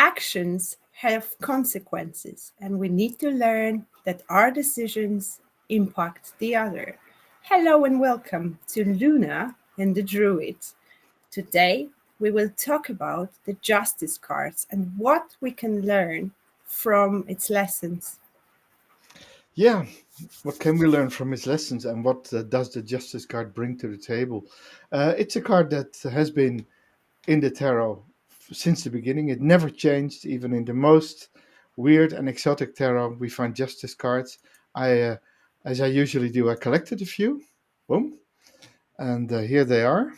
actions have consequences, and we need to learn that our decisions impact the other. Hello and welcome to Luna and the Druid. Today, we will talk about the justice cards and what we can learn from its lessons. Yeah, what can we learn from its lessons and what does the Justice card bring to the table? It's a card that has been in the tarot since the beginning. It never changed, even in the most weird and exotic tarot. We find Justice cards. As I usually do, I collected a few. Boom. And here they are.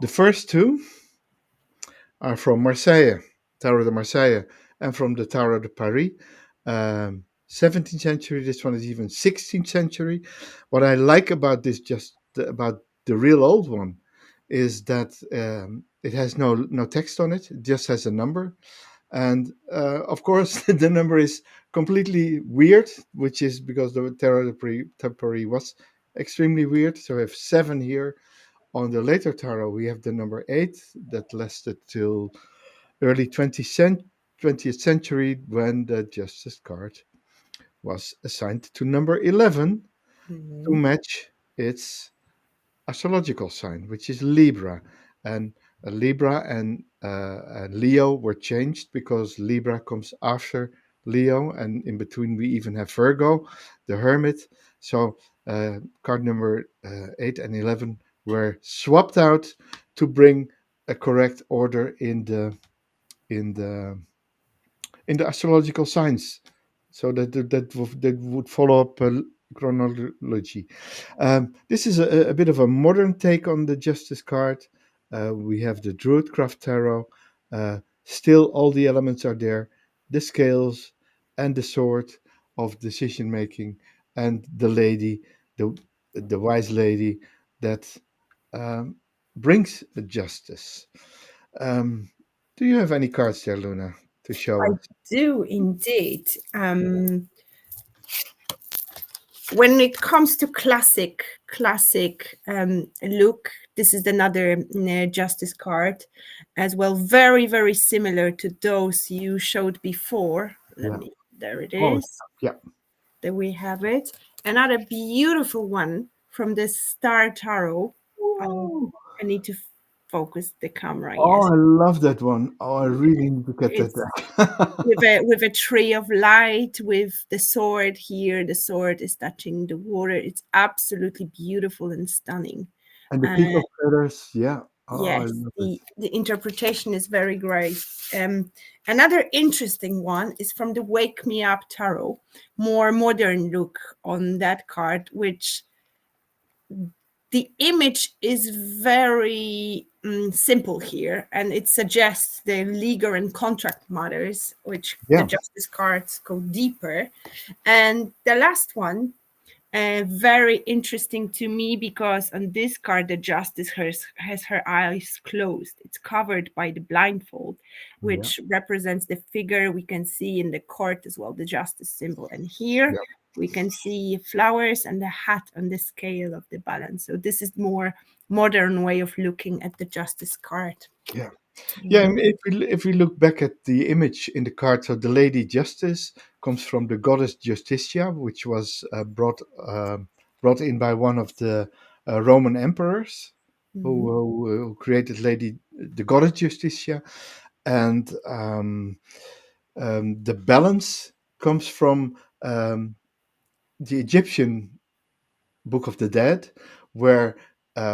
The first two are from Marseille, Tarot de Marseille, and from the Tarot de Paris. 17th century. This one is even 16th century. What I like about this, just about the real old one, is that it has no text on it. It just has a number, and of course the number is completely weird, which is because the Tarot de Paris was extremely weird. So we have 7 here. On the later tarot, we have the number 8 that lasted till early 20th century when the Justice card was assigned to number 11 to Mhm. match its astrological sign, which is Libra. And Libra and Leo were changed because Libra comes after Leo, and in between we even have Virgo, the Hermit. So card number 8 and 11 were swapped out to bring a correct order in the in the astrological signs, so that would follow up chronology. This is a bit of a modern take on the Justice card. We have the Druidcraft Tarot. Still, all the elements are there: the scales and the sword of decision making, and the lady, the the wise lady that um, brings justice. Um, do you have any cards there, Luna, to show I us? do indeed. When it comes to classic look, this is another justice card as well, very similar to those you showed before. Let Yeah. me, there it Oh, is. yeah. There we have it. Another beautiful one from the Star Tarot. um, Ooh. I need to focus the camera. Oh, Yes, I love that one. Oh, I really need to get that it's back. with a tree of light, with the sword here. The sword is touching the water. It's absolutely beautiful and stunning. And the uh, peacock feathers. Yeah. Oh, I yes, love it. the interpretation is very great. Another interesting one is from the Wake Me Up Tarot, more modern look on that card, which the image is very simple here, and it suggests the legal and contract matters, which the Yeah. justice cards go deeper. And the last one, very interesting to me, because on this card the justice has her eyes closed. It's covered by the blindfold, Yeah. which represents the figure we can see in the court as well, the justice symbol. And here Yeah. we can see flowers and the hat on the scale of the balance. So this is more modern way of looking at the justice card. Yeah. Yeah. Mhm. And if we look back at the image in the card, so the Lady Justice comes from the goddess Justitia, which was brought in by one of the Roman emperors Mhm. who created Lady the goddess Justitia, and the balance comes from the Egyptian Book of the Dead, where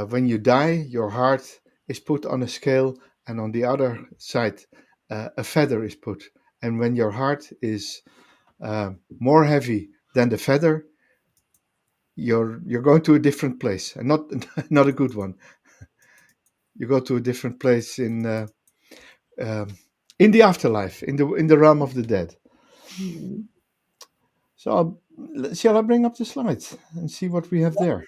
when you die, your heart is put on a scale, and on the other side, a feather is put. And when your heart is more heavy than the feather, you're going to a different place, and not not a good one. You go to a different place um, in the afterlife, in the realm of the dead. Mhm. So, shall I bring up the slides and see what we have there?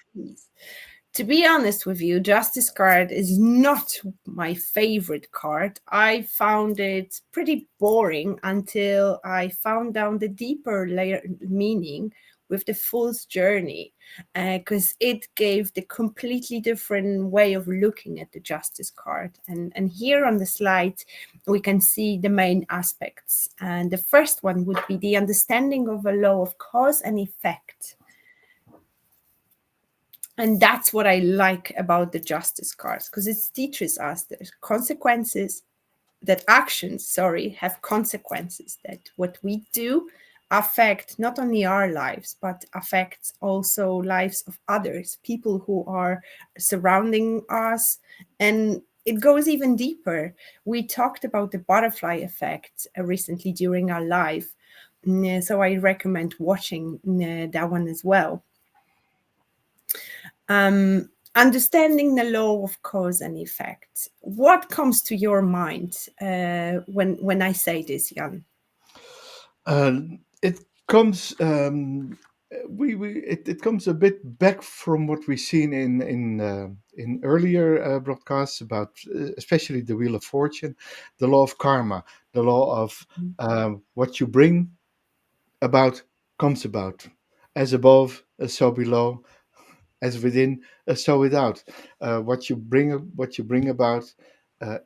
To be honest with you, Justice card is not my favorite card. I found it pretty boring until I found down the deeper layer meaning, with the Fool's Journey, because it gave the completely different way of looking at the Justice card. And here on the slide, we can see the main aspects. And the first one would be the understanding of a law of cause and effect. And that's what I like about the Justice cards, because it teaches us that consequences, that actions, sorry, have consequences, that what we do affect not only our lives, but affects also lives of others, people who are surrounding us. And it goes even deeper. We talked about the butterfly effect recently during our live. So I recommend watching that one as well. Understanding the law of cause and effect. What comes to your mind when I say this, Jan? It comes it comes a bit back from what we've seen in earlier broadcasts about especially the Wheel of Fortune, the law of karma, the law of what you bring about comes about, as above, as so below, as within, as so without. What you bring about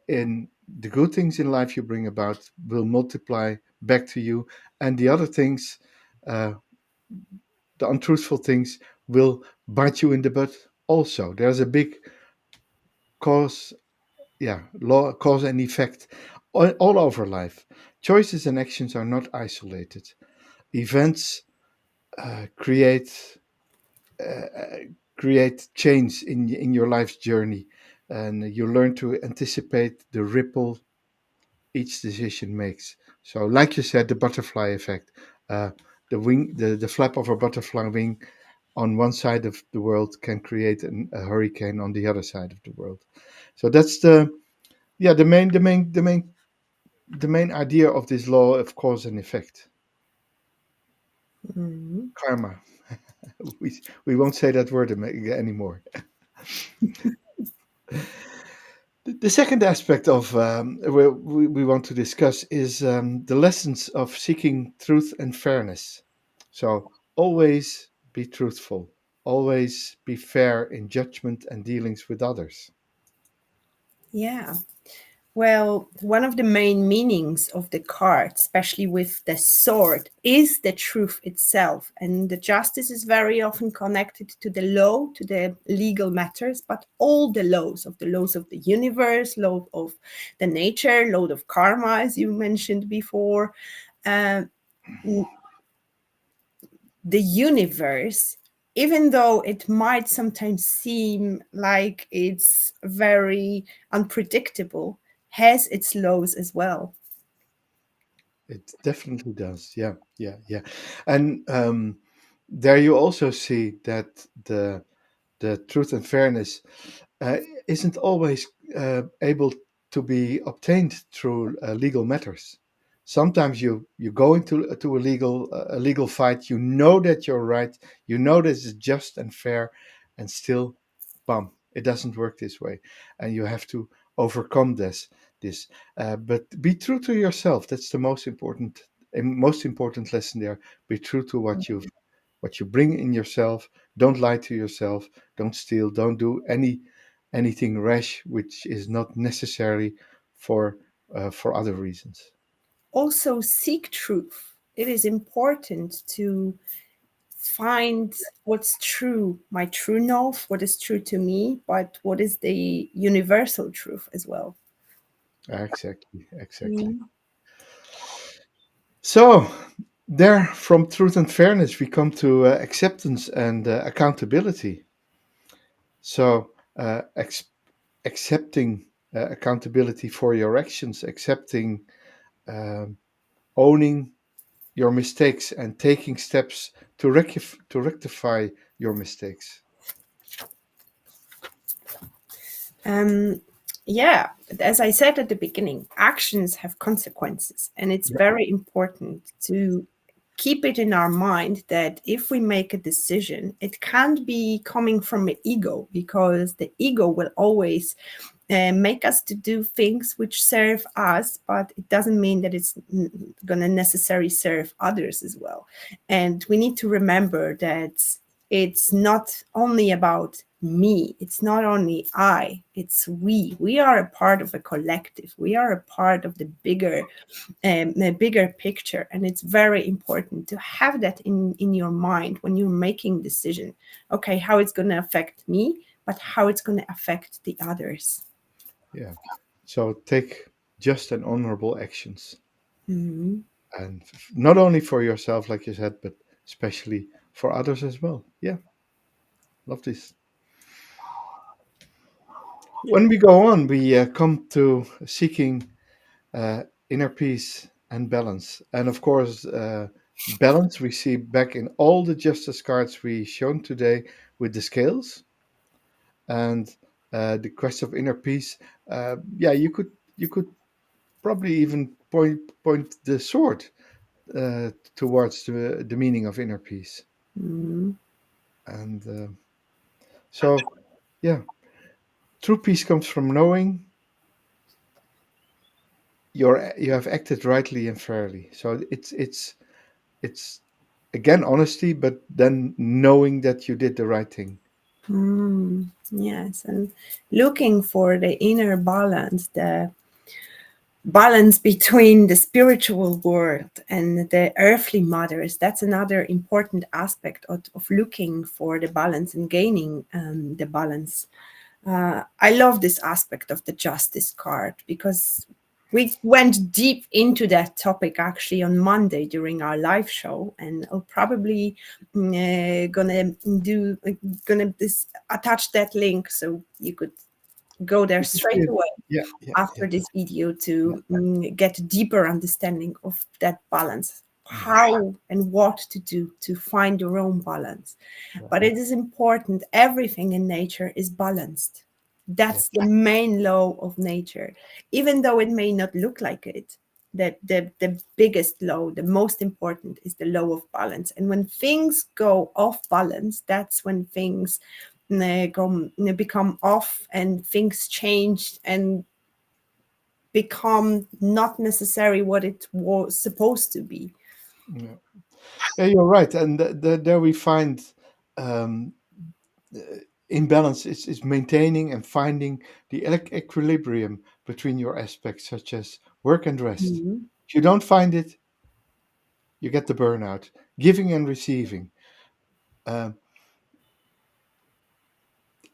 in the good things in life you bring about will multiply back to you, and the other things, uh, the untruthful things, will bite you in the butt. Also, there's a big cause, yeah, law, cause and effect all over life. Choices and actions are not isolated. Events create create change in your life's journey, and you learn to anticipate the ripple each decision makes. So, like you said, the butterfly effect, uh, the flap of a butterfly wing on one side of the world can create a hurricane on the other side of the world. So that's the main idea of this law of cause and effect. Mhm. Karma. We won't say that word anymore. The second aspect of we want to discuss is the lessons of seeking truth and fairness. So always be truthful, always be fair in judgment and dealings with others. Yeah. Well, one of the main meanings of the card, especially with the sword, is the truth itself. And the justice is very often connected to the law, to the legal matters, but all the laws of the universe, law of the nature, law of karma, as you mentioned before. Uh, the universe, even though it might sometimes seem like it's very unpredictable, has its laws as well. It definitely does. Yeah, yeah, yeah. And there you also see that the truth and fairness uh, isn't always able to be obtained through legal matters. Sometimes you go into to a legal fight. You know that you're right. You know that it's just and fair, and still, bum, it doesn't work this way, and you have to overcome this. But be true to yourself. That's the most important lesson there. Be true to what you bring in yourself. Don't lie to yourself. Don't steal. Don't do anything rash which is not necessary for other reasons. Also, seek truth. It is important to find what's true, my true north, what is true to me, but what is the universal truth as well. Exactly, exactly. Mm. So, there from truth and fairness, we come to acceptance and accountability. So, accepting accountability for your actions, accepting, um, owning your mistakes, and taking steps to rectify your mistakes. Um, yeah, as I said at the beginning, actions have consequences, and it's Yeah, very important to keep it in our mind that if we make a decision, it can't be coming from an ego, because the ego will always make us to do things which serve us, but it doesn't mean that it's going to necessarily serve others as well. And we need to remember that it's not only about me, it's not only I, it's we. We are a part of a collective. We are a part of the bigger picture, and it's very important to have that in your mind when you're making decision. Okay, how it's going to affect me, but how it's going to affect the others. Yeah. So take just and honorable actions, Mhm. and not only for yourself, like you said, but especially for others as well. Yeah, love this. When we go on, we come to seeking inner peace and balance. And of course, balance we see back in all the justice cards we shown today with the scales and the quest of inner peace. Yeah, you could probably even point the sword towards the meaning of inner peace. Mhm. And so, yeah, true peace comes from knowing you have acted rightly and fairly. So it's again honesty, but then knowing that you did the right thing. Yes, and looking for the inner balance, the balance between the spiritual world and the earthly mothers. That's another important aspect of looking for the balance and gaining the balance. I love this aspect of the justice card because we went deep into that topic actually on Monday during our live show, and I'll probably gonna this attach that link so you could go there You can see straight it. away Yeah, yeah, yeah, after this video yeah, to get a deeper understanding of that balance, yeah, how and what to do to find your own balance. yeah, But it is important, everything in nature is balanced. yeah, That's the main law of nature, even though it may not look like it. That the biggest law, the most important, is the law of balance. And when things go off balance, that's when things become off and things change and become not necessarily what it was supposed to be. yeah. Yeah, you're right, and there we find um, uh, imbalance is maintaining and finding the equilibrium between your aspects, such as work and rest. Mhm. If you don't find it, you get the burnout. Giving and receiving. Um,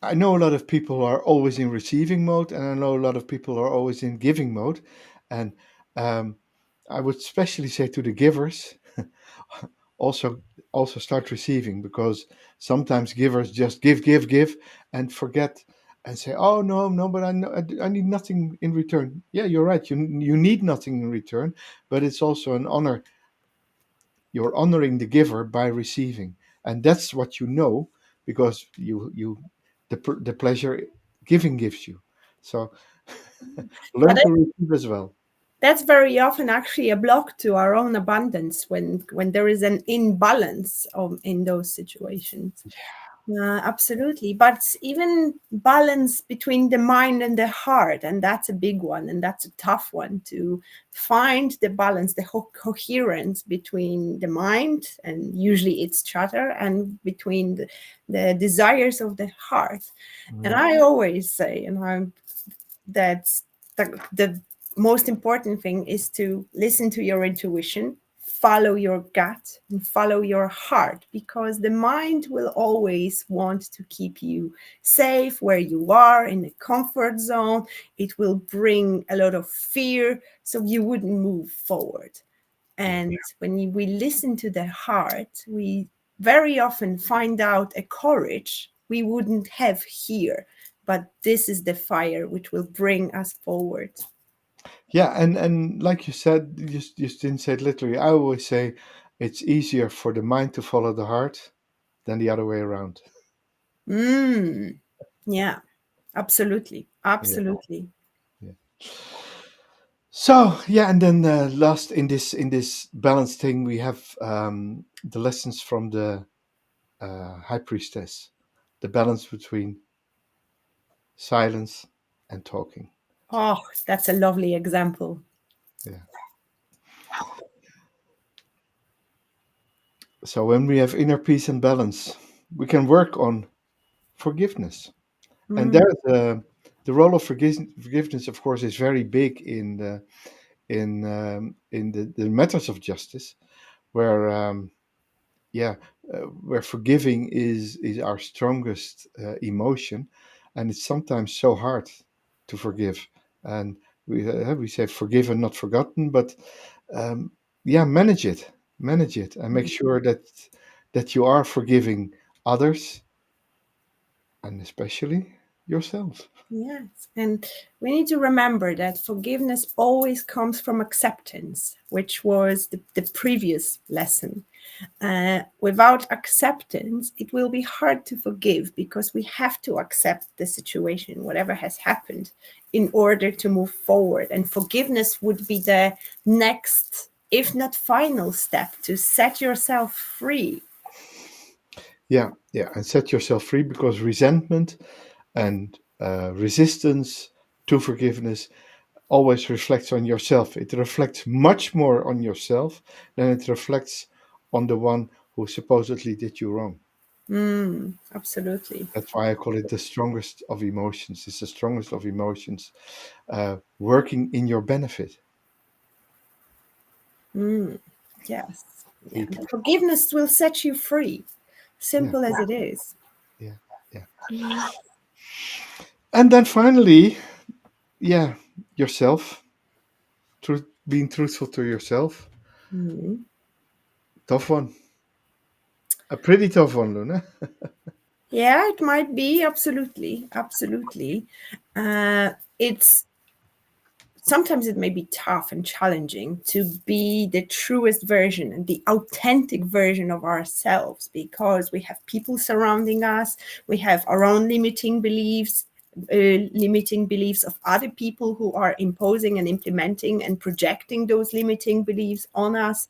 I know a lot of people are always in receiving mode, and I know a lot of people are always in giving mode. And um, I would especially say to the givers, also also start receiving, because sometimes givers just give, and forget and say, "Oh no, no, but I need nothing in return." Yeah, you're right. You need nothing in return, but it's also an honor. You're honoring the giver by receiving, and that's what you know, because the pleasure giving gives you. So But learn to receive as well. that's very often actually a block to our own abundance when there is an imbalance in those situations. Absolutely. But even balance between the mind and the heart, and that's a big one, and that's a tough one to find the balance, the coherence between the mind, and usually it's chatter, and between the desires of the heart. And Mhm. I always say, that the most important thing is to listen to your intuition, follow your gut, and follow your heart, because the mind will always want to keep you safe where you are in a comfort zone. It will bring a lot of fear so you wouldn't move forward. Yeah. And when we listen to the heart, we very often find out a courage we wouldn't have here. But this is the fire which will bring us forward. Yeah, and like you said, you didn't say it literally. I always say it's easier for the mind to follow the heart than the other way around. Mm, yeah, absolutely. Yeah, Absolutely. yeah. So yeah, and then last in this balance thing, we have the lessons from the high priestess, the balance between silence and talking. Oh, that's a lovely example. Yeah. So when we have inner peace and balance, we can work on forgiveness. And Mm, there's the role of forgiveness, of course, is very big in the matters of justice, where yeah, where forgiving is our strongest emotion, and it's sometimes so hard to forgive. And we say forgiven, not forgotten, but um, yeah, manage it, and make sure that you are forgiving others and especially yourself. yes. And we need to remember that forgiveness always comes from acceptance, which was the previous lesson. Without acceptance, it will be hard to forgive because we have to accept the situation, whatever has happened, in order to move forward. And forgiveness would be the next, if not final step to set yourself free. Yeah, yeah, and set yourself free because resentment and resistance to forgiveness always reflects on yourself. It reflects much more on yourself than it reflects on the one who supposedly did you wrong. Absolutely. That's why I call it the strongest of emotions. It's the strongest of emotions working in your benefit. Yes. Yeah. It, The forgiveness will set you free. yeah, Simple as it is. yeah, yeah. And then finally, yeah, yourself, being truthful to yourself. Mm. Tough one. A pretty tough one, Luna. Yeah, it might be. Absolutely. Absolutely. It's sometimes it may be tough and challenging to be the truest version and the authentic version of ourselves because we have people surrounding us, we have our own limiting beliefs of other people who are imposing and implementing and projecting those limiting beliefs on us,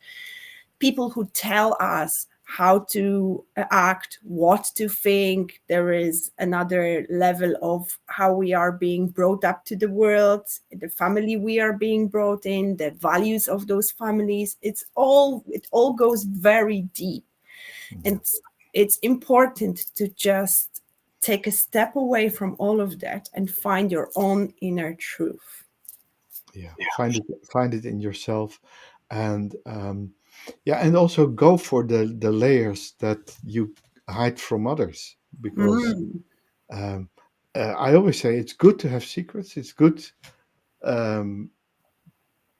people who tell us how to act, what to think. There is another level of how we are being brought up to the world, the family we are being brought in, the values of those families. It all goes very deep. And it's important to just take a step away from all of that and find your own inner truth. Yeah, find it in yourself, and yeah, and also go for the layers that you hide from others, because Mm. um, I always say it's good to have secrets. It's good um,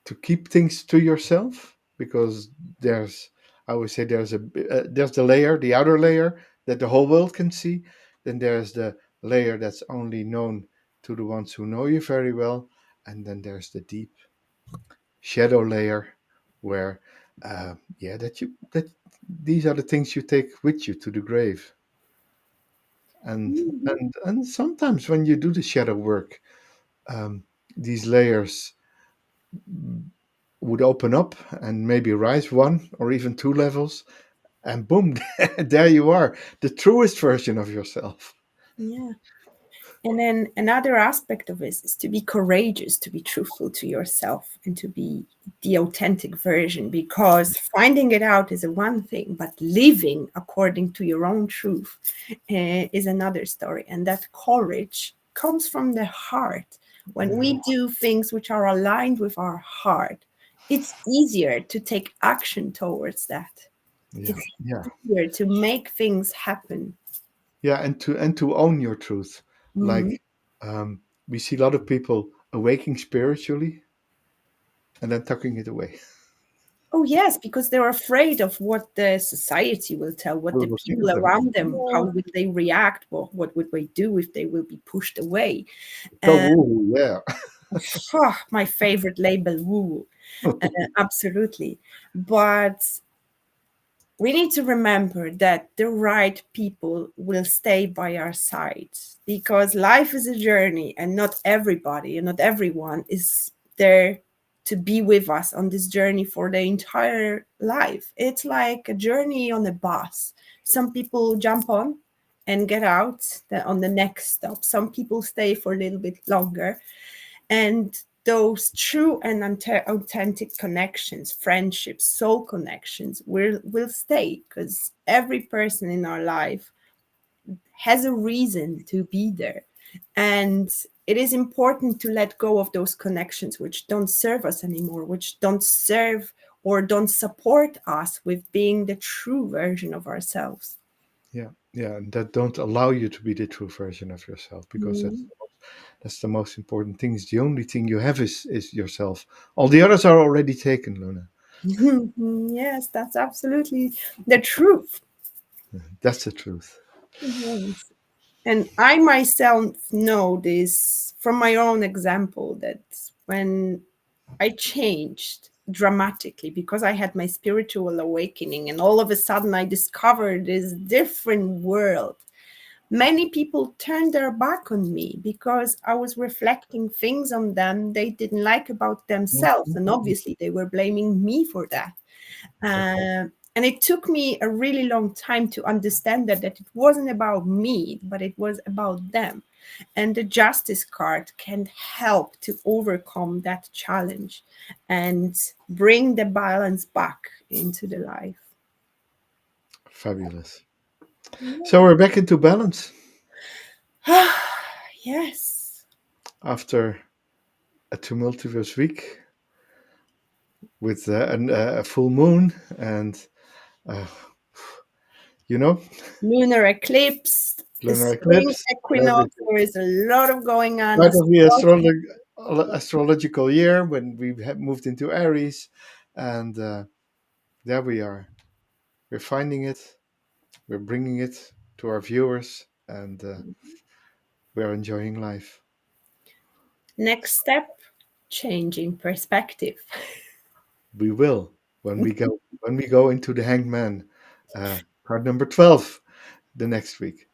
to keep things to yourself, because there's I always say there's the layer, the outer layer that the whole world can see. Then there's the layer that's only known to the ones who know you very well, and then there's the deep shadow layer where yeah, that these are the things you take with you to the grave. And sometimes when you do the shadow work, these layers would open up and maybe rise one or even two levels, and boom, there you are, the truest version of yourself. Yeah. And then another aspect of this is to be courageous, to be truthful to yourself, and to be the authentic version. Because finding it out is a one thing, but living according to your own truth is another story. And that courage comes from the heart. When Yeah, we do things which are aligned with our heart, it's easier to take action towards that. yeah, It's yeah, easier to make things happen. yeah, and to own your truth. Mhm. Like we see a lot of people awaking spiritually and then tucking it away. Oh, yes, because they're afraid of what the society will tell, what We the will think people of them. around them, how Yeah. will they react, what would they do if they will be pushed away. So Uh, woo, yeah. my favorite label, woo, absolutely. But we need to remember that the right people will stay by our side because life is a journey and not everybody and not everyone is there to be with us on this journey for the entire life. It's like a journey on a bus. Some people jump on and get out on the next stop. Some people stay for a little bit longer. And those true and authentic connections, friendships, soul connections will stay, because every person in our life has a reason to be there. And it is important to let go of those connections which don't serve us anymore, which don't serve or don't support us with being the true version of ourselves. Yeah, yeah, and that don't allow you to be the true version of yourself, because Mm. that's the most important thing. Is the only thing you have is yourself. All the others are already taken, Luna. Yes, that's absolutely the truth. That's the truth. Yes. And I myself know this from my own example, that when I changed dramatically because I had my spiritual awakening, and all of a sudden I discovered this different world. Many people turned their back on me because I was reflecting things on them they didn't like about themselves. And Mhm. obviously, they were blaming me for that. Okay. And it took me a really long time to understand that it wasn't about me, but it was about them. And the justice card can help to overcome that challenge and bring the balance back into the life. Fabulous. So Yeah. we're back into balance Yes. after a tumultuous week with a full moon and uh, you know, Lunar eclipse, the lunar spring eclipse, equinox, everything. there is a lot of going on. Start of the astrological year when we have moved into Aries, and there we are. We're finding it. We're bringing it to our viewers, and we're enjoying life. Next step, changing perspective. We will when we go into the Hanged Man, card number 12, the next week.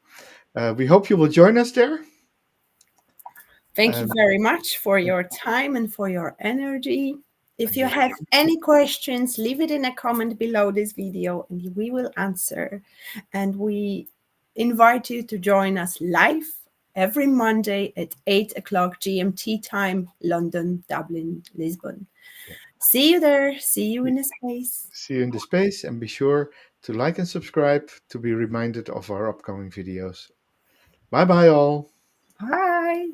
We hope you will join us there. Thank you And very much for your time and for your energy. If you your have any questions, leave it in a comment below this video and we will answer. And we invite you to join us live every Monday at 8 o'clock GMT time, London, Dublin, Lisbon. See you there. See you in a space. see you in the space, and be sure to like and subscribe to be reminded of our upcoming videos. Bye bye, all. Bye.